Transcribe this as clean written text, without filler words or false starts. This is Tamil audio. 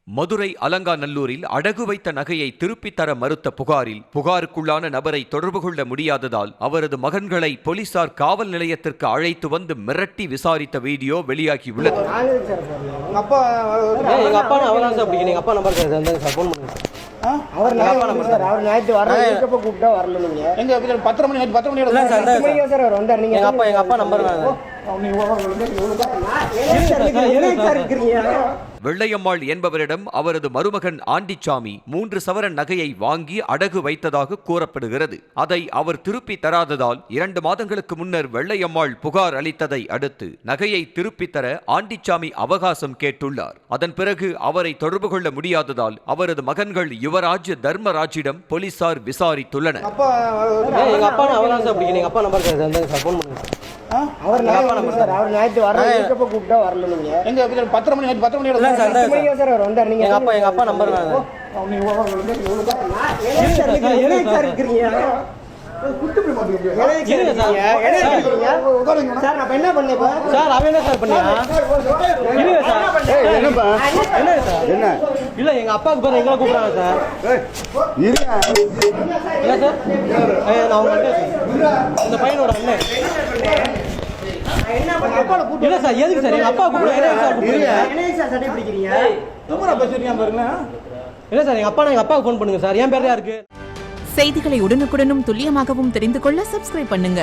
மதுரை அலங்காநல்லூரில் அடகு வைத்த நகையை திருப்பித் தர மறுத்த புகாருக்குள்ளான நபரை தொடர்பு கொள்ள முடியாததால் அவரது மகன்களை போலீசார் காவல் நிலையத்திற்கு அழைத்து வந்து மிரட்டி விசாரித்த வீடியோ வெளியாகியுள்ளது. வெள்ளையம்மாள் என்பவரிடம் அவரது மருமகன் ஆண்டிச்சாமி 3 சவரன் நகையை வாங்கி அடகு வைத்ததாக கூறப்படுகிறது. அதை அவர் திருப்பி தராததால் 2 மாதங்களுக்கு முன்னர் வெள்ளையம்மாள் புகார் அளித்ததை அடுத்து நகையை திருப்பி தர ஆண்டிச்சாமி அவகாசம் கேட்டுள்ளார். அதன் பிறகு அவரை தொடர்பு கொள்ள முடியாததால் அவரது மகன்கள் யுவராஜ், தர்மராஜிடம் போலீசார் விசாரித்துள்ளனர். இல்ல எங்க அப்பாவுக்கு பேர் எங்களை கூப்பிடுறாங்க சார். இந்த பையனோட அண்ணன் இல்ல சார். எதுக்கு சார் எங்க அப்பா கூப்பிடுறீங்க? இல்ல சார் எங்க அப்பாவுக்கு போன் பண்ணுங்க சார். என் பேர் தான் இருக்கு. செய்திகளை உடனுக்குடனும் துல்லியமாகவும் தெரிந்து கொள்ள சப்ஸ்கிரைப் பண்ணுங்க.